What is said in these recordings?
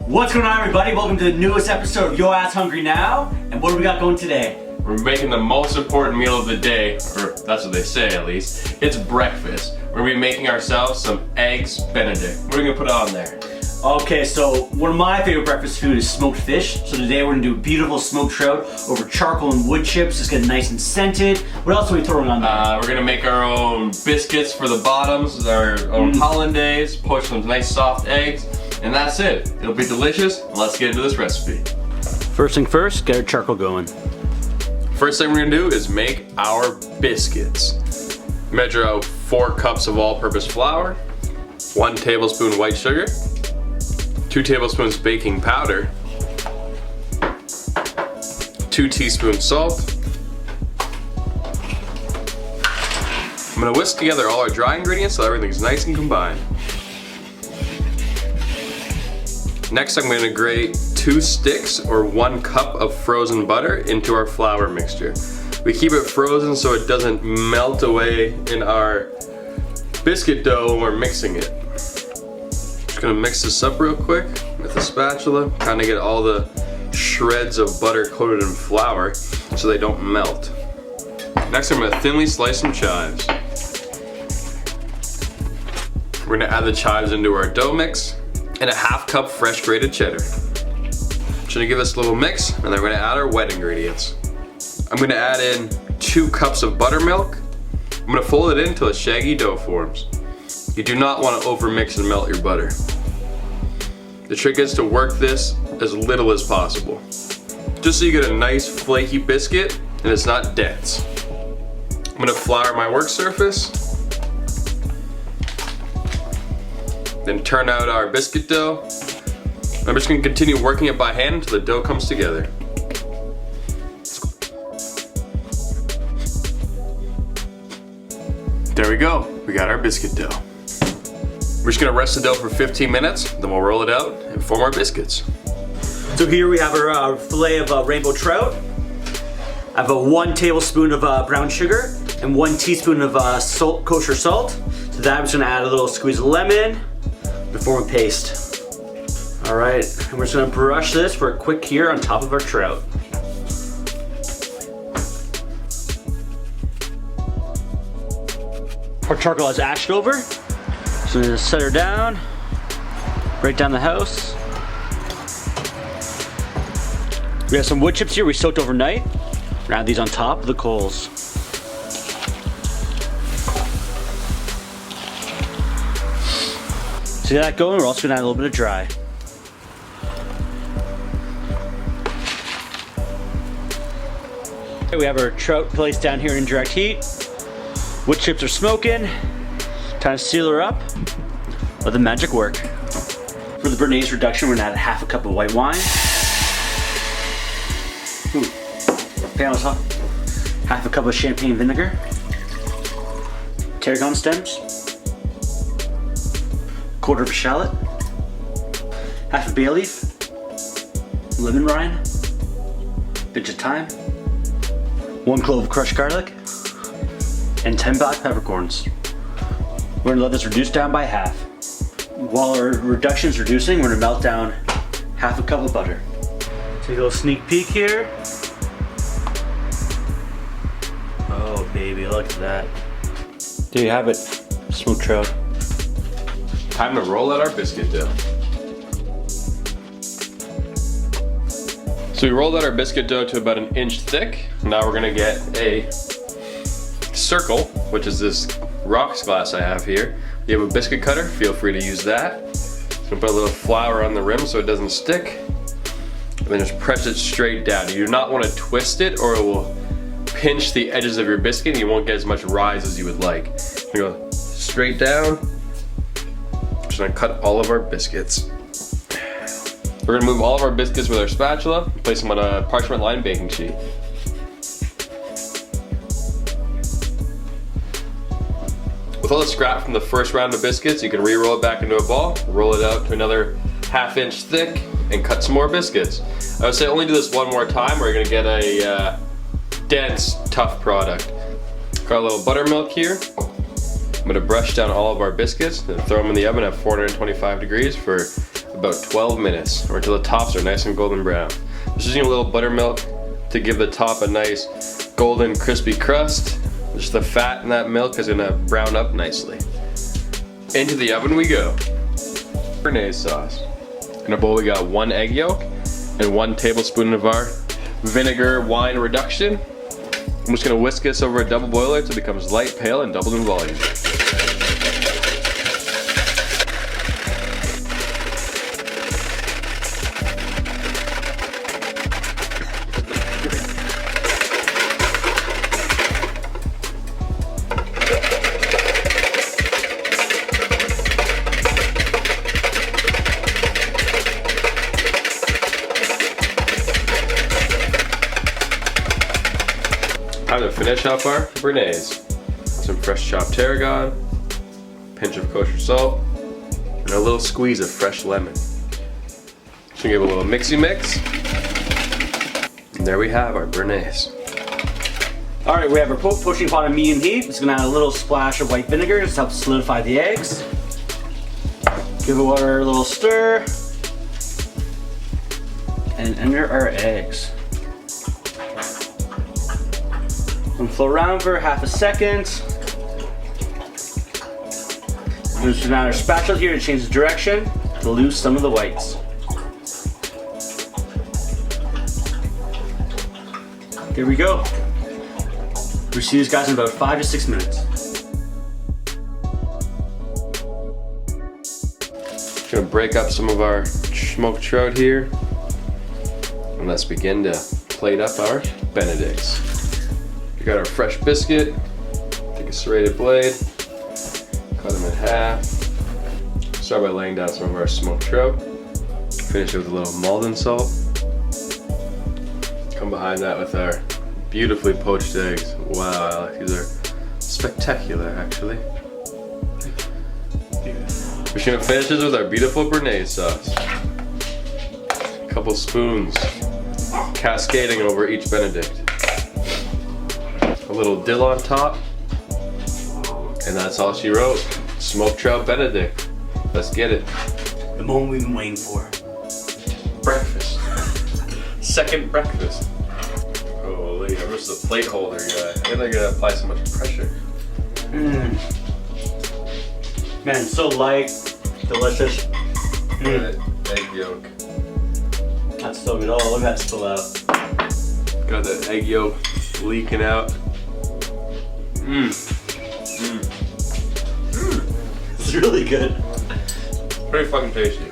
What's going on, everybody? Welcome to the newest episode of Yo Ass Hungry Now. And what do we got going today? We're making the most important meal of the day, or that's what they say at least. It's breakfast. We're gonna be making ourselves some eggs Benedict. What are we gonna put on there? Okay, so one of my favorite breakfast food is smoked fish. So today we're gonna do beautiful smoked trout over charcoal and wood chips. It's getting nice and scented. What else are we throwing on there? We're gonna make our own biscuits for the bottoms, our own hollandaise, poach some nice soft eggs, and that's it. It'll be delicious. Let's get into this recipe. First thing first, get our charcoal going. First thing we're gonna do is make our biscuits. Measure out 4 cups of all-purpose flour, 1 tablespoon white sugar, 2 tablespoons baking powder, 2 teaspoons salt. I'm gonna whisk together all our dry ingredients so everything's nice and combined. Next, I'm gonna grate 2 sticks or 1 cup of frozen butter into our flour mixture. We keep it frozen so it doesn't melt away in our biscuit dough when we're mixing it. Just gonna mix this up real quick with a spatula, kind of get all the shreds of butter coated in flour so they don't melt. Next, I'm gonna thinly slice some chives. We're gonna add the chives into our dough mix and a 1/2 cup fresh grated cheddar. Just gonna give this a little mix, and then we're gonna add our wet ingredients. I'm gonna add in 2 cups of buttermilk. I'm gonna fold it in until a shaggy dough forms. You do not want to overmix and melt your butter. The trick is to work this as little as possible, just so you get a nice flaky biscuit and it's not dense. I'm gonna flour my work surface, then turn out our biscuit dough. I'm just gonna continue working it by hand until the dough comes together. There we go, we got our biscuit dough. We're just gonna rest the dough for 15 minutes, then we'll roll it out and form our biscuits. So here we have our fillet of rainbow trout. I have 1 tablespoon of brown sugar and 1 teaspoon of kosher salt. To that I'm just gonna add a little squeeze of lemon before we paste. All right, and we're just gonna brush this for a quick cure on top of our trout. Our charcoal is ashed over, so I'm gonna set her down, right down the house. We have some wood chips here we soaked overnight. We're gonna add these on top of the coals. See that going? We're also gonna add a little bit of dry. Okay, we have our trout placed down here in indirect heat. Wood chips are smoking. Time to seal her up. Let the magic work. For the Bearnaise Reduction, we're gonna add 1/2 cup of white wine. Ooh, pan was hot. 1/2 cup of champagne vinegar. Tarragon stems. 1/4 of a shallot. 1/2 a bay leaf. Lemon rind. Pinch of thyme. 1 clove of crushed garlic. And 10 black peppercorns. We're gonna let this reduce down by 1/2. While our reduction is reducing, we're gonna melt down 1/2 cup of butter. Take a little sneak peek here. Oh baby, look at that. There you have it, smoked trout. Time to roll out our biscuit dough. So we rolled out our biscuit dough to about 1 inch thick. Now we're gonna get a circle, which is this rocks glass I have here. If you have a biscuit cutter, feel free to use that. Just gonna put a little flour on the rim so it doesn't stick. And then just press it straight down. You do not want to twist it or it will pinch the edges of your biscuit and you won't get as much rise as you would like. You go straight down. Just gonna cut all of our biscuits. We're gonna move all of our biscuits with our spatula, place them on a parchment lined baking sheet. With all the scrap from the first round of biscuits, you can re-roll it back into a ball, roll it out to another 1/2 inch thick, and cut some more biscuits. I would say only do this 1 more time or you're gonna get a dense, tough product. Got a little buttermilk here. I'm gonna brush down all of our biscuits and throw them in the oven at 425 degrees for about 12 minutes or until the tops are nice and golden brown. Just using a little buttermilk to give the top a nice golden crispy crust. Just the fat in that milk is gonna brown up nicely. Into the oven we go. Bearnaise sauce. In a bowl we got 1 egg yolk and 1 tablespoon of our Vinegar YAHN Reduction. I'm just gonna whisk this over a double boiler until it becomes light, pale, and doubled in volume. Time to finish off our Bearnaise. Some fresh chopped tarragon, pinch of kosher salt, and a little squeeze of fresh lemon. Just gonna give a little mixy mix. And there we have our Bearnaise. All right, we have our poaching pot on medium heat. It's gonna add a little splash of white vinegar just to help solidify the eggs. Give it a little stir. And enter our eggs. And flow around for half a second. We're just gonna add our spatula here to change the direction to lose some of the whites. There we go. We'll see these guys in about 5 to 6 minutes. Gonna break up some of our smoked trout here. And let's begin to plate up our Benedicts. We got our fresh biscuit, take a serrated blade, cut them in half. Start by laying down some of our smoked trout. Finish it with a little Maldon salt. Come behind that with our beautifully poached eggs. Wow, Alex, these are spectacular actually. We're just gonna finish this with our beautiful Bearnaise sauce. A couple spoons cascading over each Benedict. A little dill on top, and that's all she wrote. Smoked trout Benedict. Let's get it. The moment we've been waiting for. Breakfast. Second breakfast. Holy, I'm just a plate holder guy. I think I gotta apply so much pressure. Man, so light, delicious. Egg yolk. That's so good. Oh, look at that spill out. Got that egg yolk leaking out. It's really good. Pretty fucking tasty.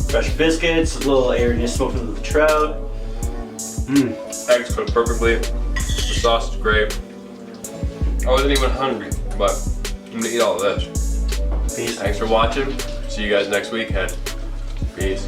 Fresh biscuits, a little airiness smoking of the trout. Eggs cooked perfectly. The sauce is great. I wasn't even hungry, but I'm gonna eat all of this. Peace. Thanks for watching. See you guys next weekend. Peace.